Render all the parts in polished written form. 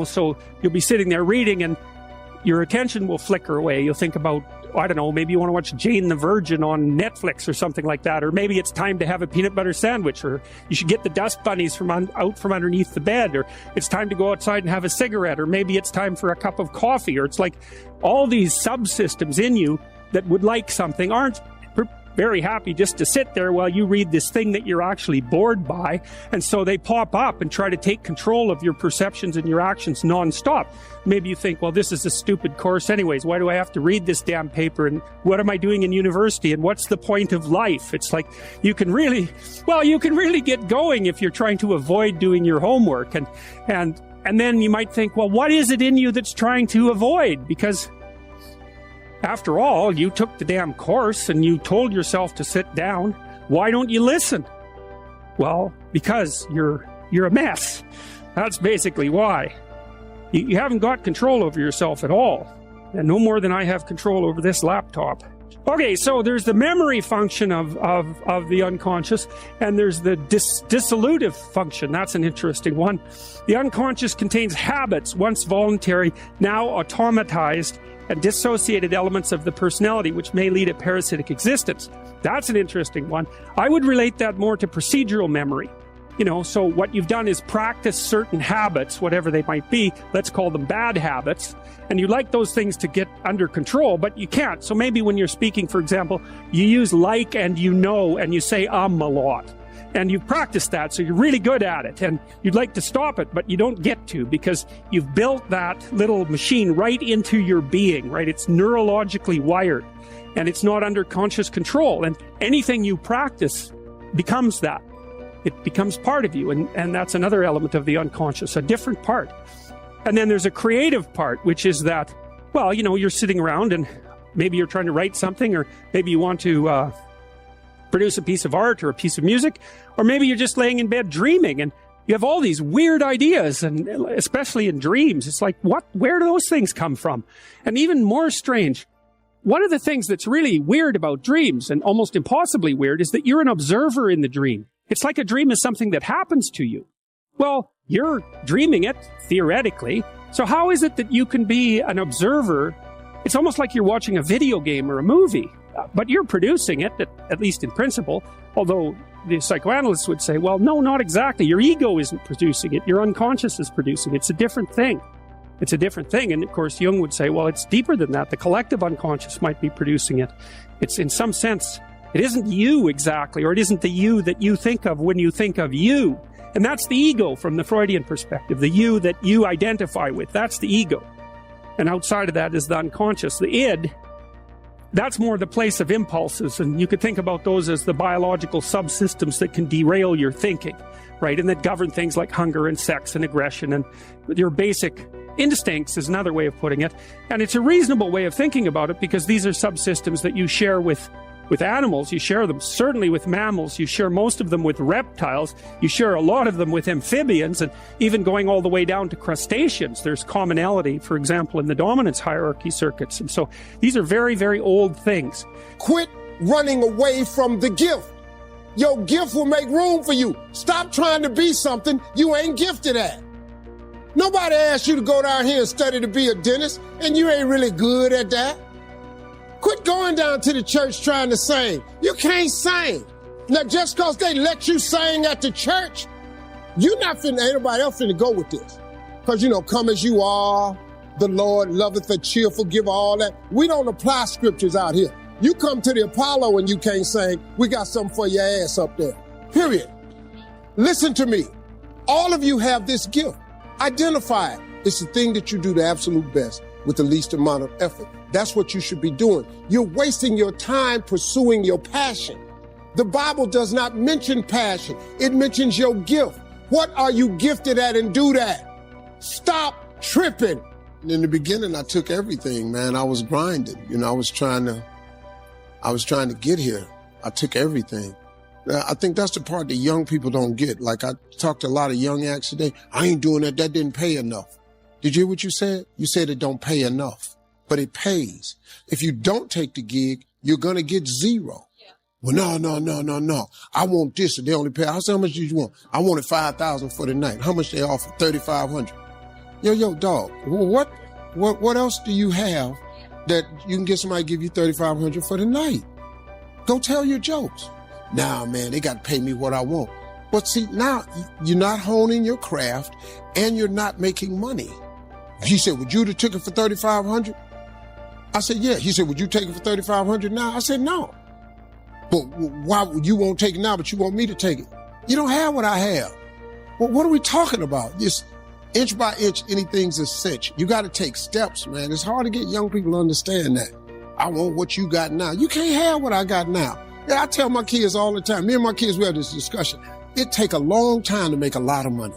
So you'll be sitting there reading and your attention will flicker away. You'll think about, I don't know, maybe you want to watch Jane the Virgin on Netflix or something like that. Or maybe it's time to have a peanut butter sandwich, or you should get the dust bunnies out from underneath the bed, or it's time to go outside and have a cigarette, or maybe it's time for a cup of coffee, or it's like all these subsystems in you that would like something aren't very happy just to sit there while you read this thing that you're actually bored by. And so they pop up and try to take control of your perceptions and your actions nonstop. Maybe you think, well, this is a stupid course anyways. Why do I have to read this damn paper? And what am I doing in university? And what's the point of life? It's like you can really get going if you're trying to avoid doing your homework. And then you might think, well, what is it in you that's trying to avoid? Because after all, you took the damn course and you told yourself to sit down. Why don't you listen? Well, because you're a mess. That's basically why. You haven't got control over yourself at all. And no more than I have control over this laptop. Okay, so there's the memory function of the unconscious, and there's the dissolutive function. That's an interesting one. The unconscious contains habits, once voluntary, now automatized, and dissociated elements of the personality, which may lead a parasitic existence. That's an interesting one. I would relate that more to procedural memory. So what you've done is practice certain habits, whatever they might be. Let's call them bad habits. And you like those things to get under control, but you can't. So maybe when you're speaking, for example, you use like and and you say a lot. And you've practiced that, so you're really good at it. And you'd like to stop it, but you don't get to, because you've built that little machine right into your being, right? It's neurologically wired, and it's not under conscious control. And anything you practice becomes that. It becomes part of you, and that's another element of the unconscious, a different part. And then there's a creative part, which is that, well, you're sitting around and maybe you're trying to write something, or maybe you want to produce a piece of art or a piece of music, or maybe you're just laying in bed dreaming and you have all these weird ideas, and especially in dreams, it's like, where do those things come from? And even more strange, one of the things that's really weird about dreams, and almost impossibly weird, is that you're an observer in the dream. It's like a dream is something that happens to you. Well, you're dreaming it, theoretically, so how is it that you can be an observer? It's almost like you're watching a video game or a movie. But you're producing it, at least in principle, although the psychoanalysts would say, well, no, not exactly. Your ego isn't producing it. Your unconscious is producing it. It's a different thing. It's a different thing. And of course, Jung would say, well, it's deeper than that. The collective unconscious might be producing it. It's, in some sense, it isn't you exactly, or it isn't the you that you think of when you think of you. And that's the ego from the Freudian perspective, the you that you identify with. That's the ego. And outside of that is the unconscious, the id. That's more the place of impulses, and you could think about those as the biological subsystems that can derail your thinking, right? And that govern things like hunger and sex and aggression, and your basic instincts is another way of putting it. And it's a reasonable way of thinking about it, because these are subsystems that you share with animals. You share them certainly with mammals. You share most of them with reptiles. You share a lot of them with amphibians, and even going all the way down to crustaceans. There's commonality, for example, in the dominance hierarchy circuits. And so these are very, very old things. Quit running away from the gift. Your gift will make room for you. Stop trying to be something you ain't gifted at. Nobody asked you to go down here and study to be a dentist, and you ain't really good at that. Quit going down to the church trying to sing. You can't sing. Now, just because they let you sing at the church, you're not finna, ain't nobody else finna go with this. Because, come as you are, the Lord loveth a cheerful giver, all that. We don't apply scriptures out here. You come to the Apollo and you can't sing, we got something for your ass up there. Period. Listen to me. All of you have this gift. Identify it. It's the thing that you do the absolute best with the least amount of effort. That's what you should be doing. You're wasting your time pursuing your passion. The Bible does not mention passion. It mentions your gift. What are you gifted at, and do that? Stop tripping. In the beginning, I took everything, man. I was grinding. I was trying to get here. I took everything. I think that's the part that young people don't get. Like, I talked to a lot of young acts today. I ain't doing that. That didn't pay enough. Did you hear what you said? You said it don't pay enough, but it pays. If you don't take the gig, you're going to get zero. Yeah. Well, no. I want this, and they only pay. I said, how much did you want? I wanted $5,000 for the night. How much they offer? $3,500. Yo, dog, what else do you have that you can get somebody to give you $3,500 for the night? Go tell your jokes. Nah, man, they got to pay me what I want. But see, now you're not honing your craft and you're not making money. He said, would you have took it for $3,500? I said, yeah. He said, would you take it for $3,500 now? I said, no. But why you won't take it now, but you want me to take it? You don't have what I have. Well, what are we talking about? Just inch by inch, anything's a cinch. You got to take steps, man. It's hard to get young people to understand that. I want what you got now. You can't have what I got now. Yeah, I tell my kids all the time. Me and my kids, we have this discussion. It take a long time to make a lot of money.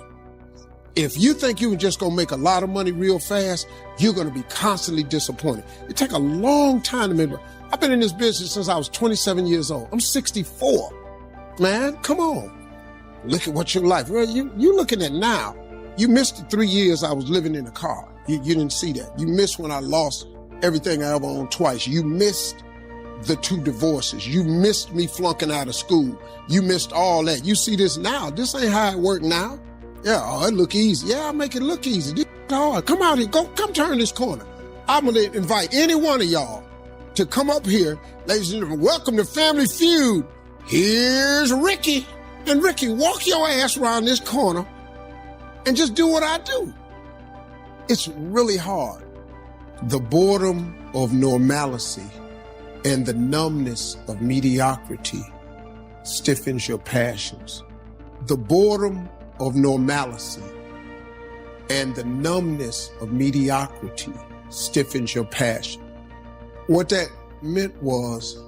If you think you can just go make a lot of money real fast, you're going to be constantly disappointed. It take a long time to make money. I've been in this business since I was 27 years old. I'm 64. Man, come on. Look at what your life, well, you're looking at now. You missed the 3 years I was living in a car. You didn't see that. You missed when I lost everything I ever owned twice. You missed the 2 divorces. You missed me flunking out of school. You missed all that. You see this now. This ain't how it work now. Yeah, oh, it look easy. Yeah, I make it look easy. This is hard. Come out here. Come turn this corner. I'm going to invite any one of y'all to come up here. Ladies and gentlemen, welcome to Family Feud. Here's Ricky. And Ricky, walk your ass around this corner and just do what I do. It's really hard. The boredom of normalcy and the numbness of mediocrity stiffens your passions. The boredom of normalcy and the numbness of mediocrity stiffens your passion. What that meant was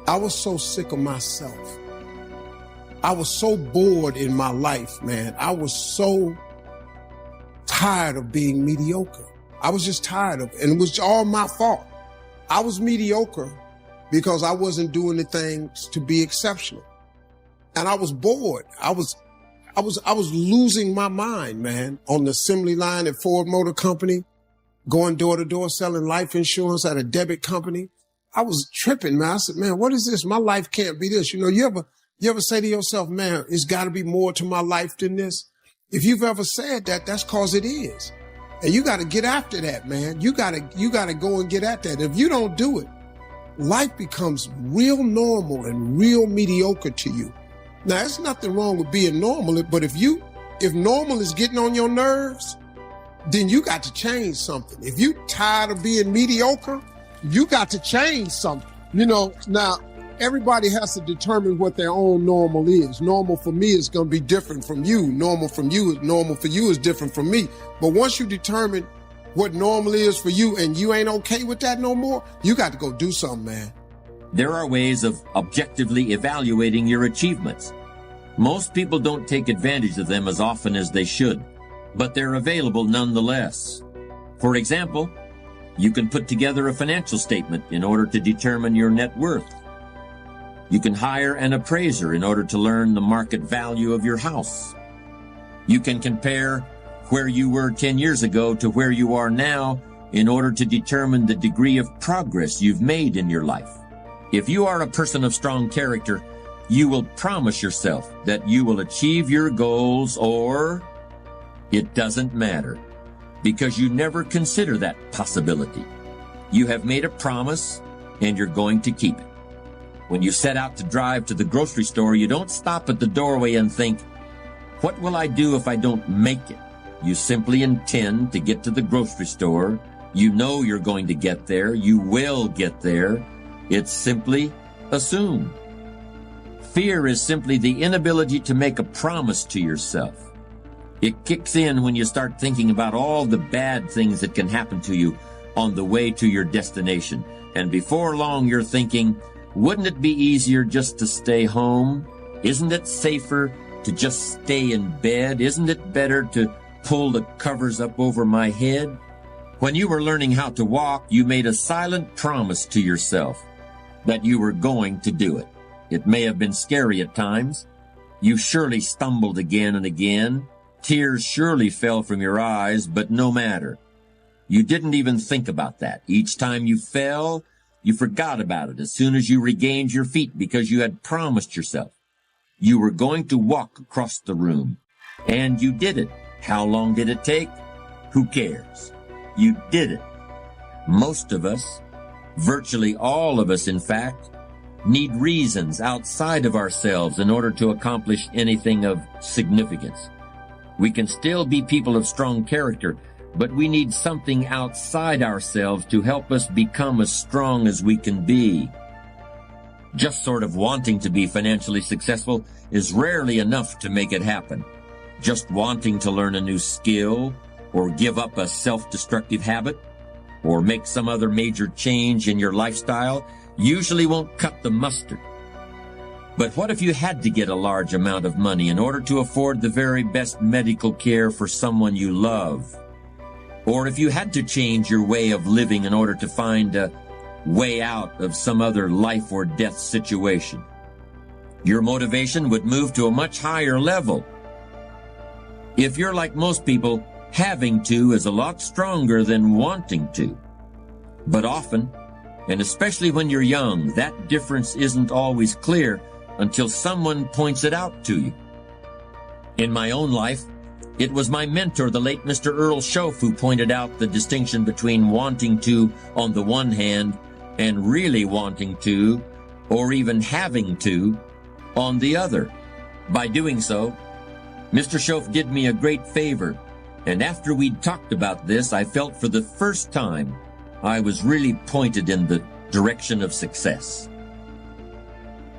I was so sick of myself. I was so bored in my life, man. I was so tired of being mediocre. I was just tired of it. And it was all my fault. I was mediocre because I wasn't doing the things to be exceptional. And I was bored. I was losing my mind, man, on the assembly line at Ford Motor Company, going door to door selling life insurance at a debit company. I was tripping, man. I said, man, what is this? My life can't be this. You know, you ever say to yourself, man, it's got to be more to my life than this? If you've ever said that, that's cause it is. And you got to get after that, man. You got to go and get at that. If you don't do it, life becomes real normal and real mediocre to you. Now, there's nothing wrong with being normal, but if normal is getting on your nerves, then you got to change something. If you tired of being mediocre, you got to change something. You know, now, everybody has to determine what their own normal is. Normal for me is going to be different from you. Normal for you is different from me. But once you determine what normal is for you and you ain't okay with that no more, you got to go do something, man. There are ways of objectively evaluating your achievements. Most people don't take advantage of them as often as they should, but they're available nonetheless. For example, you can put together a financial statement in order to determine your net worth. You can hire an appraiser in order to learn the market value of your house. You can compare where you were 10 years ago to where you are now in order to determine the degree of progress you've made in your life. If you are a person of strong character, you will promise yourself that you will achieve your goals, or it doesn't matter, because you never consider that possibility. You have made a promise and you're going to keep it. When you set out to drive to the grocery store, you don't stop at the doorway and think, what will I do if I don't make it? You simply intend to get to the grocery store. You know you're going to get there. You will get there. It's simply assumed. Fear is simply the inability to make a promise to yourself. It kicks in when you start thinking about all the bad things that can happen to you on the way to your destination. And before long, you're thinking, wouldn't it be easier just to stay home? Isn't it safer to just stay in bed? Isn't it better to pull the covers up over my head? When you were learning how to walk, you made a silent promise to yourself that you were going to do it. It may have been scary at times. You surely stumbled again and again. Tears surely fell from your eyes, but no matter. You didn't even think about that. Each time you fell, you forgot about it as soon as you regained your feet because you had promised yourself you were going to walk across the room. And you did it. How long did it take? Who cares? You did it. Most of us, virtually all of us in fact, need reasons outside of ourselves in order to accomplish anything of significance. We can still be people of strong character, but we need something outside ourselves to help us become as strong as we can be. Just sort of wanting to be financially successful is rarely enough to make it happen. Just wanting to learn a new skill, or give up a self-destructive habit, or make some other major change in your lifestyle usually won't cut the mustard. But what if you had to get a large amount of money in order to afford the very best medical care for someone you love? Or if you had to change your way of living in order to find a way out of some other life or death situation? Your motivation would move to a much higher level. If you're like most people, having to is a lot stronger than wanting to. But often, and especially when you're young, that difference isn't always clear until someone points it out to you. In my own life, it was my mentor, the late Mr. Earl Schoaf, who pointed out the distinction between wanting to on the one hand and really wanting to, or even having to, on the other. By doing so, Mr. Schoaf did me a great favor, and after we'd talked about this, I felt for the first time I was really pointed in the direction of success.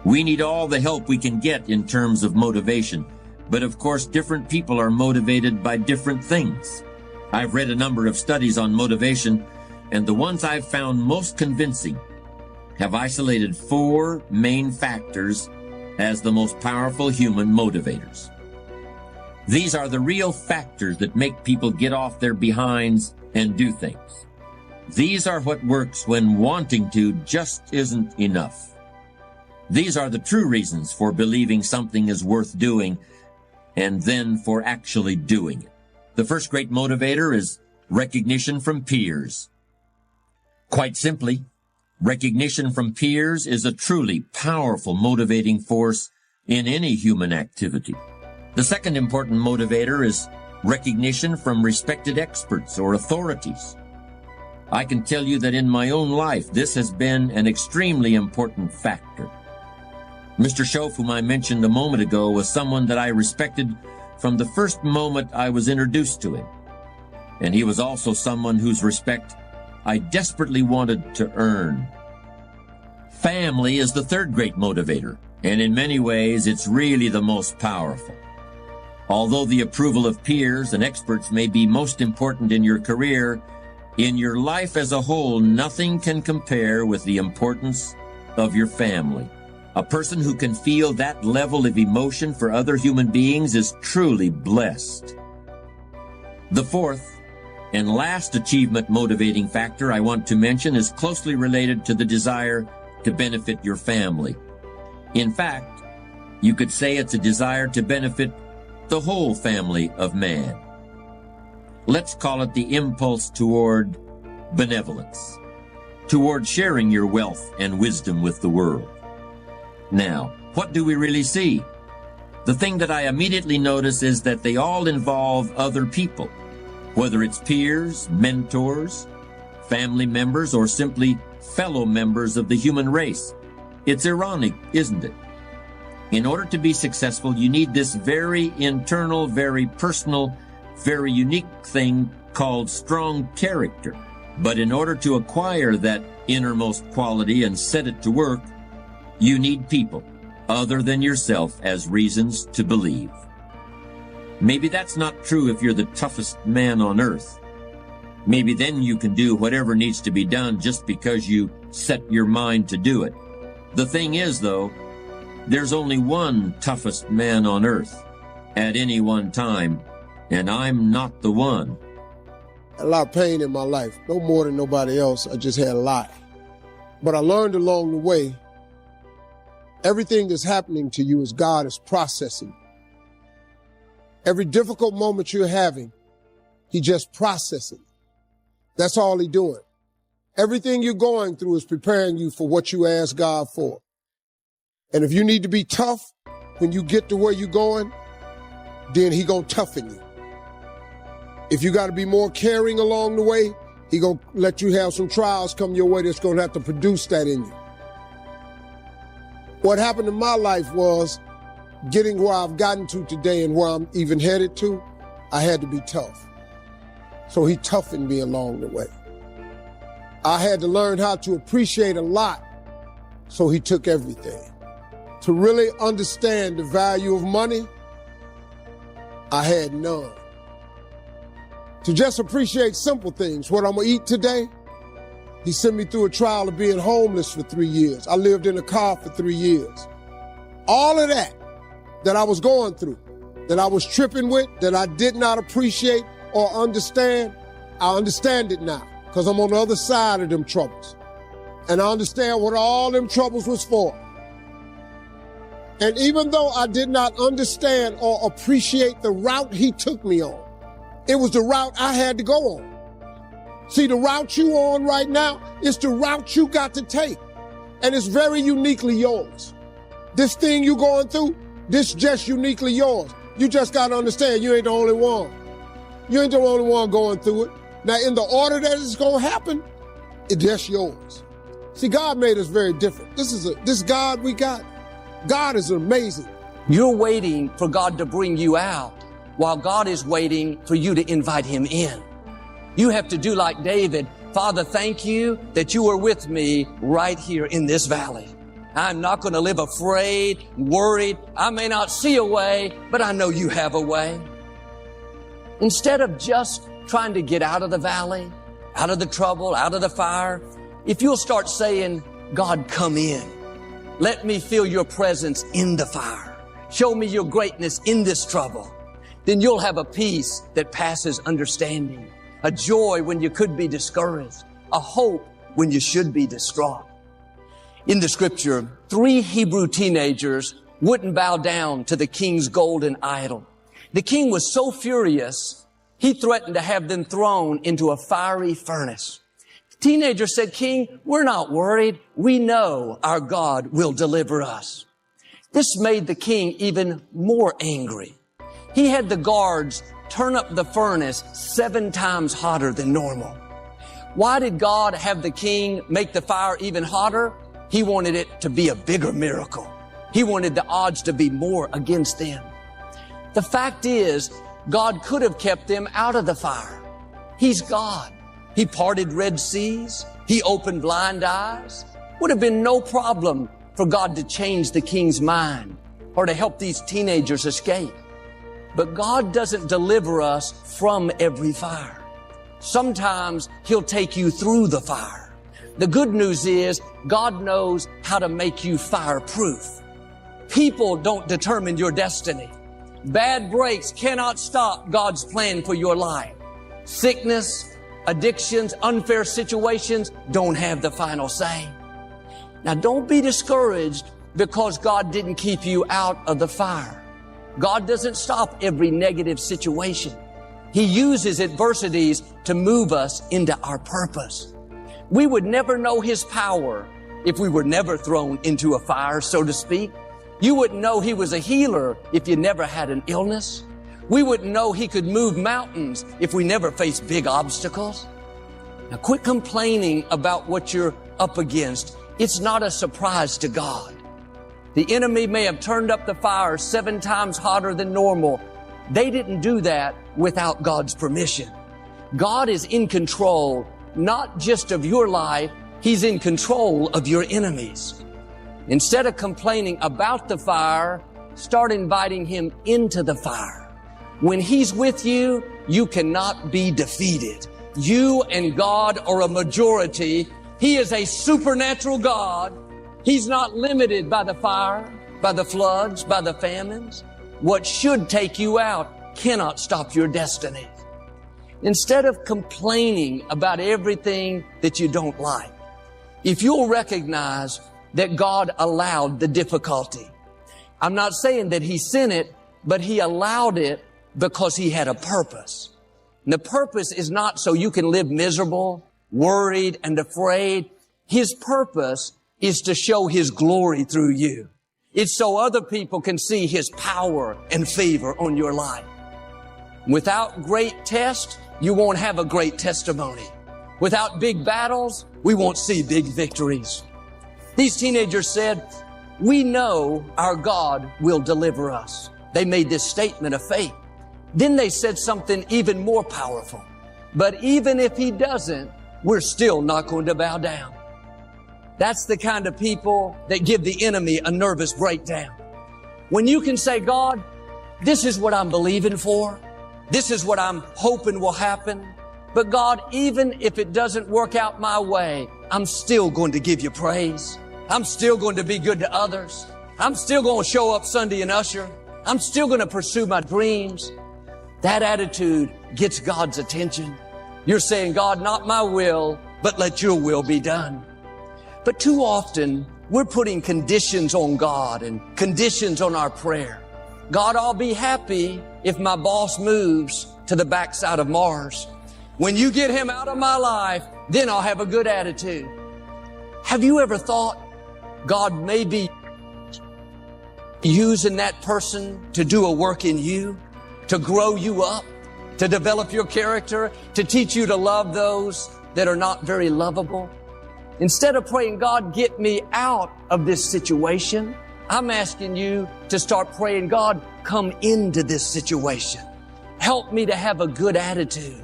We need all the help we can get in terms of motivation, but of course different people are motivated by different things. I've read a number of studies on motivation, and the ones I've found most convincing have isolated 4 main factors as the most powerful human motivators. These are the real factors that make people get off their behinds and do things. These are what works when wanting to just isn't enough. These are the true reasons for believing something is worth doing and then for actually doing it. The first great motivator is recognition from peers. Quite simply, recognition from peers is a truly powerful motivating force in any human activity. The second important motivator is recognition from respected experts or authorities. I can tell you that in my own life, this has been an extremely important factor. Mr. Schoaf, whom I mentioned a moment ago, was someone that I respected from the first moment I was introduced to him. And he was also someone whose respect I desperately wanted to earn. Family is the third great motivator, and in many ways, it's really the most powerful. Although the approval of peers and experts may be most important in your career, in your life as a whole, nothing can compare with the importance of your family. A person who can feel that level of emotion for other human beings is truly blessed. The fourth and last achievement motivating factor I want to mention is closely related to the desire to benefit your family. In fact, you could say it's a desire to benefit the whole family of man. Let's call it the impulse toward benevolence, toward sharing your wealth and wisdom with the world. Now, what do we really see? The thing that I immediately notice is that they all involve other people, whether it's peers, mentors, family members, or simply fellow members of the human race. It's ironic, isn't it? In order to be successful, you need this very internal, very personal, very unique thing called strong character. But in order to acquire that innermost quality and set it to work, you need people other than yourself as reasons to believe. Maybe that's not true if you're the toughest man on earth. Maybe then you can do whatever needs to be done just because you set your mind to do it. The thing is, though, there's only one toughest man on earth at any one time, and I'm not the one. A lot of pain in my life, no more than nobody else. I just had a lot. But I learned along the way, everything that's happening to you is God is processing. Every difficult moment you're having, He just processing. That's all He's doing. Everything you're going through is preparing you for what you ask God for. And if you need to be tough when you get to where you're going, then He gonna toughen you. If you got to be more caring along the way, he gonna let you have some trials come your way that's gonna have to produce that in you. What happened in my life was getting where I've gotten to today and where I'm even headed to, I had to be tough. So he toughened me along the way. I had to learn how to appreciate a lot, so he took everything. To really understand the value of money, I had none. To just appreciate simple things, what I'm gonna eat today, he sent me through a trial of being homeless for 3 years. I lived in a car for 3 years. All of that I was going through, that I was tripping with, that I did not appreciate or understand, I understand it now, because I'm on the other side of them troubles. And I understand what all them troubles was for. And even though I did not understand or appreciate the route he took me on, it was the route I had to go on. See, the route you on right now is the route you got to take. And it's very uniquely yours. This thing you going through, this just uniquely yours. You just got to understand you ain't the only one. You ain't the only one going through it. Now, in the order that it's going to happen, it's just yours. See, God made us very different. This God we got, God is amazing. You're waiting for God to bring you out, while God is waiting for you to invite him in. You have to do like David. Father, thank you that you are with me right here in this valley. I'm not going to live afraid, worried. I may not see a way, but I know you have a way. Instead of just trying to get out of the valley, out of the trouble, out of the fire, if you'll start saying, God, come in. Let me feel your presence in the fire. Show me your greatness in this trouble. Then you'll have a peace that passes understanding, a joy when you could be discouraged, a hope when you should be distraught. In the scripture, 3 Hebrew teenagers wouldn't bow down to the king's golden idol. The king was so furious, he threatened to have them thrown into a fiery furnace. The teenager said, King, we're not worried. We know our God will deliver us. This made the king even more angry. He had the guards turn up the furnace 7 times hotter than normal. Why did God have the king make the fire even hotter? He wanted it to be a bigger miracle. He wanted the odds to be more against them. The fact is, God could have kept them out of the fire. He's God. He parted Red Seas. He opened blind eyes. Would have been no problem for God to change the king's mind or to help these teenagers escape. But God doesn't deliver us from every fire. Sometimes He'll take you through the fire. The good news is God knows how to make you fireproof. People don't determine your destiny. Bad breaks cannot stop God's plan for your life. Sickness, addictions, unfair situations don't have the final say. Now, don't be discouraged because God didn't keep you out of the fire. God doesn't stop every negative situation. He uses adversities to move us into our purpose. We would never know His power if we were never thrown into a fire, so to speak. You wouldn't know He was a healer if you never had an illness. We wouldn't know He could move mountains if we never faced big obstacles. Now, quit complaining about what you're up against. It's not a surprise to God. The enemy may have turned up the fire 7 times hotter than normal. They didn't do that without God's permission. God is in control, not just of your life, He's in control of your enemies. Instead of complaining about the fire, start inviting Him into the fire. When He's with you, you cannot be defeated. You and God are a majority. He is a supernatural God. He's not limited by the fire, by the floods, by the famines. What should take you out cannot stop your destiny. Instead of complaining about everything that you don't like, if you'll recognize that God allowed the difficulty. I'm not saying that He sent it, but He allowed it because He had a purpose. And the purpose is not so you can live miserable, worried, and afraid. His purpose is to show His glory through you. It's so other people can see His power and favor on your life. Without great tests, you won't have a great testimony. Without big battles, we won't see big victories. These teenagers said, we know our God will deliver us. They made this statement of faith. Then they said something even more powerful. But even if He doesn't, we're still not going to bow down. That's the kind of people that give the enemy a nervous breakdown. When you can say, God, this is what I'm believing for. This is what I'm hoping will happen. But God, even if it doesn't work out my way, I'm still going to give you praise. I'm still going to be good to others. I'm still going to show up Sunday and usher. I'm still going to pursue my dreams. That attitude gets God's attention. You're saying, God, not my will, but let your will be done. But too often, we're putting conditions on God and conditions on our prayer. God, I'll be happy if my boss moves to the backside of Mars. When you get him out of my life, then I'll have a good attitude. Have you ever thought God may be using that person to do a work in you, to grow you up, to develop your character, to teach you to love those that are not very lovable? Instead of praying, God, get me out of this situation, I'm asking you to start praying, God, come into this situation. Help me to have a good attitude.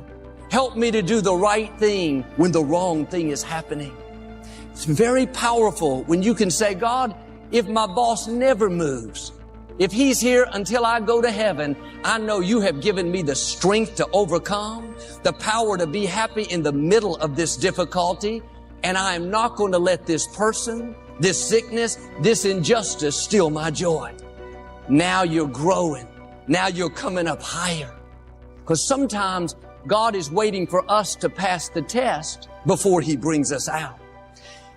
Help me to do the right thing when the wrong thing is happening. It's very powerful when you can say, God, if my boss never moves, if he's here until I go to heaven, I know you have given me the strength to overcome, the power to be happy in the middle of this difficulty, and I am not going to let this person, this sickness, this injustice steal my joy. Now you're growing. Now you're coming up higher. Because sometimes God is waiting for us to pass the test before He brings us out.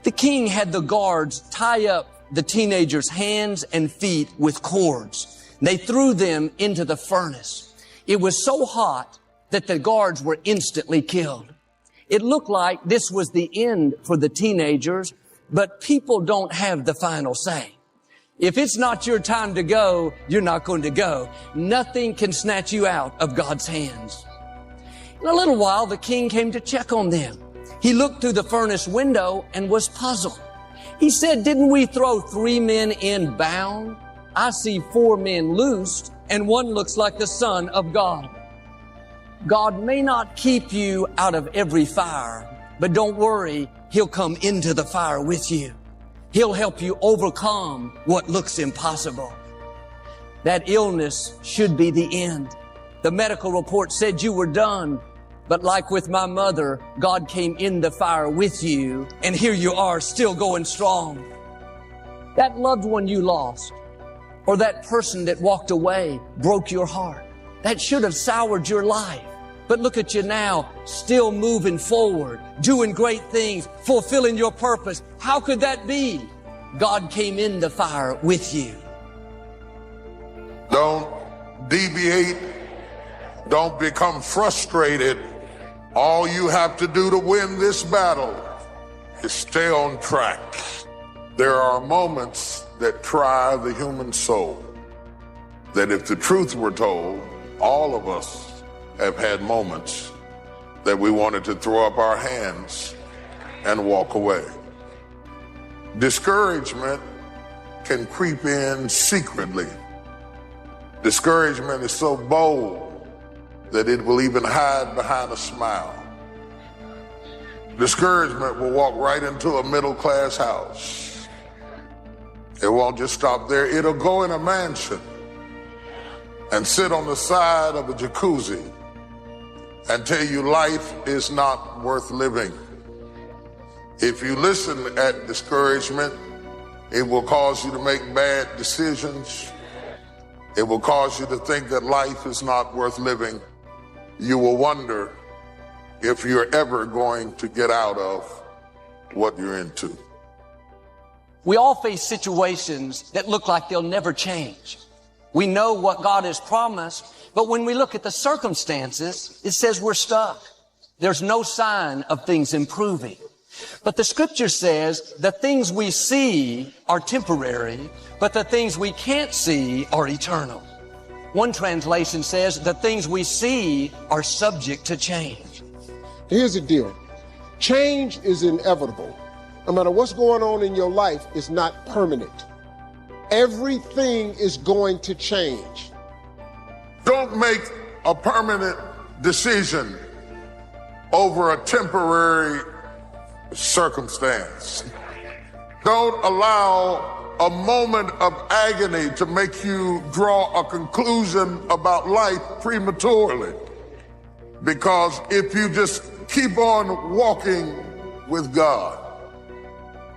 The king had the guards tie up the teenagers' hands and feet with cords. They threw them into the furnace. It was so hot that the guards were instantly killed. It looked like this was the end for the teenagers, but people don't have the final say. If it's not your time to go, you're not going to go. Nothing can snatch you out of God's hands. In a little while, the king came to check on them. He looked through the furnace window and was puzzled. He said, didn't we throw 3 men in bound? I see 4 men loosed, and one looks like the Son of God. God may not keep you out of every fire, but don't worry, He'll come into the fire with you. He'll help you overcome what looks impossible. That illness should be the end. The medical report said you were done, but like with my mother, God came in the fire with you, and here you are still going strong. That loved one you lost, or that person that walked away, broke your heart. That should have soured your life. But look at you now, still moving forward, doing great things, fulfilling your purpose. How could that be? God came in the fire with you. Don't deviate. Don't become frustrated. All you have to do to win this battle is stay on track. There are moments that try the human soul, that if the truth were told, all of us have had moments that we wanted to throw up our hands and walk away. Discouragement can creep in secretly. Discouragement is so bold that it will even hide behind a smile. Discouragement will walk right into a middle-class house. It won't just stop there. It'll go in a mansion and sit on the side of a jacuzzi and tell you life is not worth living. If you listen at discouragement, it will cause you to make bad decisions. It will cause you to think that life is not worth living. You will wonder if you're ever going to get out of what you're into. We all face situations that look like they'll never change. We know what God has promised, but when we look at the circumstances, it says we're stuck. There's no sign of things improving. But the scripture says the things we see are temporary, but the things we can't see are eternal. One translation says the things we see are subject to change. Here's the deal. Change is inevitable. No matter what's going on in your life, it's not permanent. Everything is going to change. Don't make a permanent decision over a temporary circumstance. Don't allow a moment of agony to make you draw a conclusion about life prematurely. Because if you just keep on walking with God,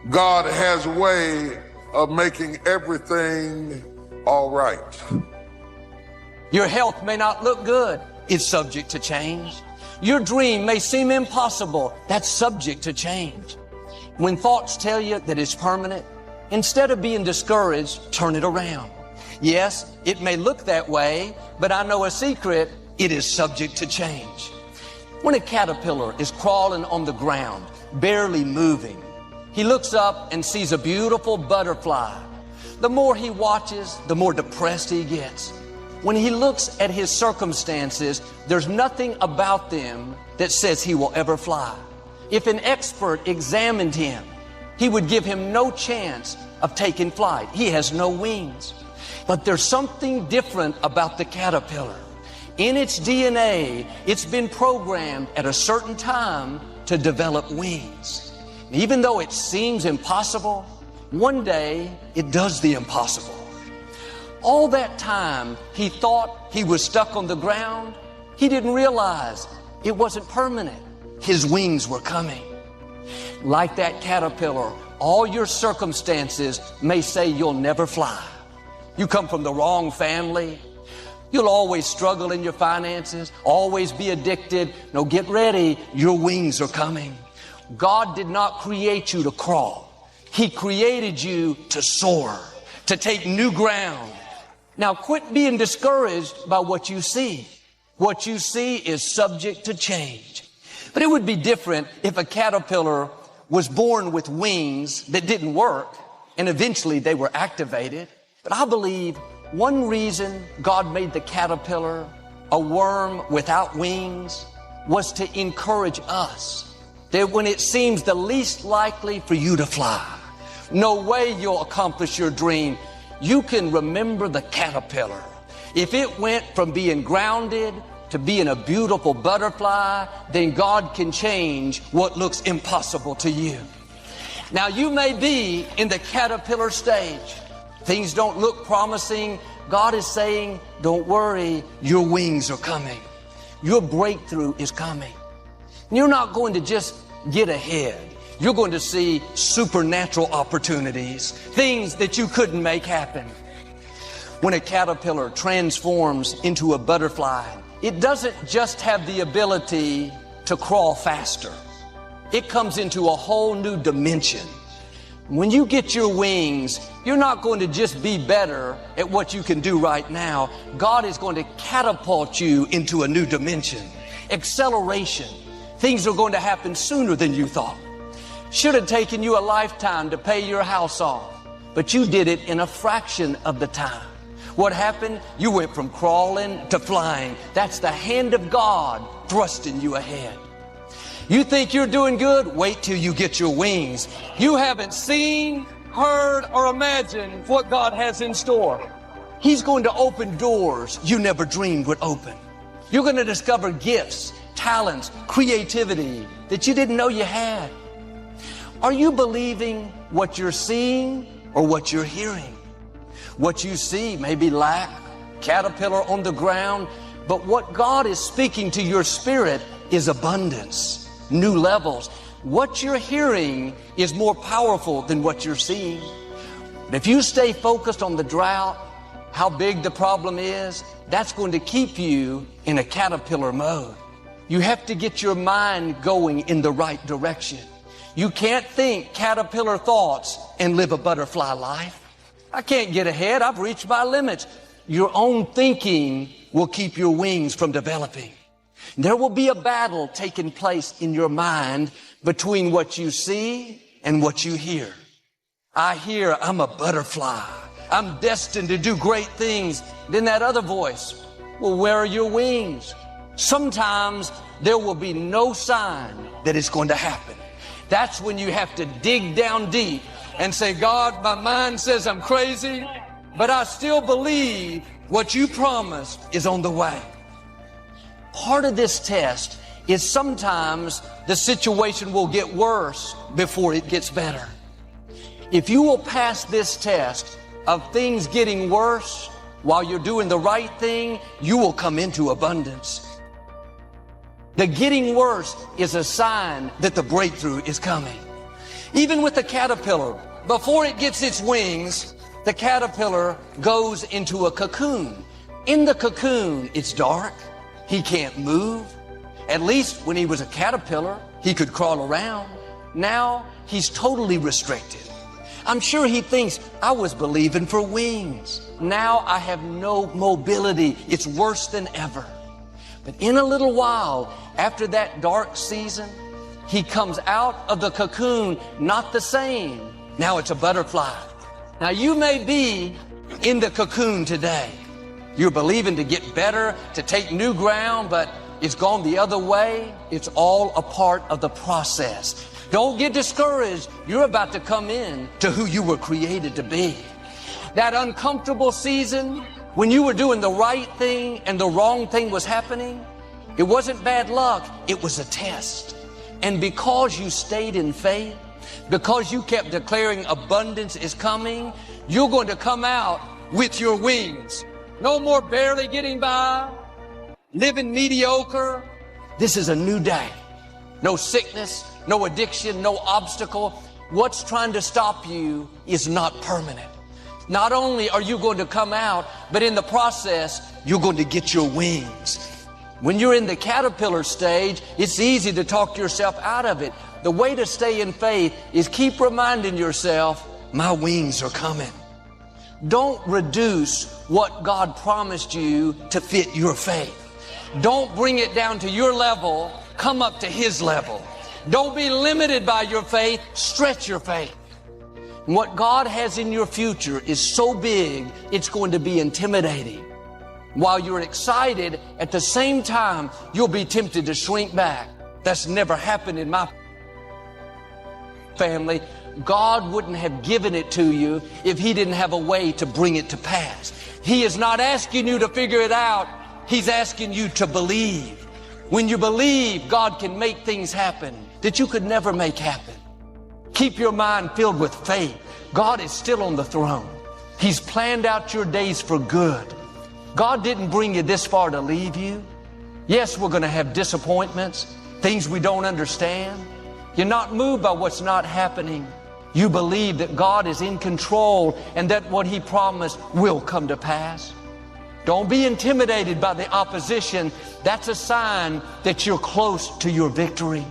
God has a way of making everything all right. Your health may not look good. It's subject to change. Your dream may seem impossible. That's subject to change. When thoughts tell you that it's permanent, instead of being discouraged, turn it around. Yes, it may look that way, but I know a secret. It is subject to change. When a caterpillar is crawling on the ground, barely moving, he looks up and sees a beautiful butterfly. The more he watches, the more depressed he gets. When he looks at his circumstances, there's nothing about them that says he will ever fly. If an expert examined him, he would give him no chance of taking flight. He has no wings. But there's something different about the caterpillar. In its DNA, it's been programmed at a certain time to develop wings. Even though it seems impossible, one day it does the impossible. All that time he thought he was stuck on the ground, he didn't realize it wasn't permanent. His wings were coming. Like that caterpillar, all your circumstances may say you'll never fly. You come from the wrong family. You'll always struggle in your finances, always be addicted. No, get ready. Your wings are coming. God did not create you to crawl. He created you to soar, to take new ground. Now quit being discouraged by what you see. What you see is subject to change. But it would be different if a caterpillar was born with wings that didn't work and eventually they were activated. But I believe one reason God made the caterpillar a worm without wings was to encourage us that when it seems the least likely for you to fly, no way you'll accomplish your dream, you can remember the caterpillar. If it went from being grounded to being a beautiful butterfly, then God can change what looks impossible to you. Now you may be in the caterpillar stage. Things don't look promising. God is saying, don't worry, your wings are coming. Your breakthrough is coming. You're not going to just get ahead. You're going to see supernatural opportunities, things that you couldn't make happen. When a caterpillar transforms into a butterfly, it doesn't just have the ability to crawl faster. It comes into a whole new dimension. When you get your wings, you're not going to just be better at what you can do right now. God is going to catapult you into a new dimension. Acceleration. Things are going to happen sooner than you thought. Should have taken you a lifetime to pay your house off, but you did it in a fraction of the time. What happened? You went from crawling to flying. That's the hand of God thrusting you ahead. You think you're doing good? Wait till you get your wings. You haven't seen, heard, or imagined what God has in store. He's going to open doors you never dreamed would open. You're going to discover gifts, talents, creativity that you didn't know you had. Are you believing what you're seeing or what you're hearing? What you see may be lack, caterpillar on the ground, but what God is speaking to your spirit is abundance, new levels. What you're hearing is more powerful than what you're seeing. But if you stay focused on the drought, how big the problem is, that's going to keep you in a caterpillar mode. You have to get your mind going in the right direction. You can't think caterpillar thoughts and live a butterfly life. I can't get ahead. I've reached my limits. Your own thinking will keep your wings from developing. There will be a battle taking place in your mind between what you see and what you hear. I hear I'm a butterfly. I'm destined to do great things. Then that other voice, well, where are your wings? Sometimes there will be no sign that it's going to happen. That's when you have to dig down deep and say, God, my mind says I'm crazy, but I still believe what you promised is on the way. Part of this test is sometimes the situation will get worse before it gets better. If you will pass this test of things getting worse while you're doing the right thing, you will come into abundance. The getting worse is a sign that the breakthrough is coming. Even with the caterpillar, before it gets its wings, the caterpillar goes into a cocoon. In the cocoon, it's dark. He can't move. At least when he was a caterpillar, he could crawl around. Now he's totally restricted. I'm sure he thinks, I was believing for wings. Now I have no mobility. It's worse than ever. But in a little while, after that dark season, he comes out of the cocoon, not the same. Now it's a butterfly. Now you may be in the cocoon today. You're believing to get better, to take new ground, but it's gone the other way. It's all a part of the process. Don't get discouraged. You're about to come in to who you were created to be. That uncomfortable season, when you were doing the right thing and the wrong thing was happening, it wasn't bad luck, it was a test. And because you stayed in faith, because you kept declaring abundance is coming, you're going to come out with your wings. No more barely getting by, living mediocre. This is a new day. No sickness, no addiction, no obstacle. What's trying to stop you is not permanent. Not only are you going to come out, but in the process, you're going to get your wings. When you're in the caterpillar stage, it's easy to talk yourself out of it. The way to stay in faith is keep reminding yourself, my wings are coming. Don't reduce what God promised you to fit your faith. Don't bring it down to your level. Come up to His level. Don't be limited by your faith. Stretch your faith. What God has in your future is so big, it's going to be intimidating. While you're excited, at the same time, you'll be tempted to shrink back. That's never happened in my family. God wouldn't have given it to you if He didn't have a way to bring it to pass. He is not asking you to figure it out. He's asking you to believe. When you believe, God can make things happen that you could never make happen. Keep your mind filled with faith. God is still on the throne. He's planned out your days for good. God didn't bring you this far to leave you. Yes, we're going to have disappointments, things we don't understand. You're not moved by what's not happening. You believe that God is in control and that what He promised will come to pass. Don't be intimidated by the opposition. That's a sign that you're close to your victory.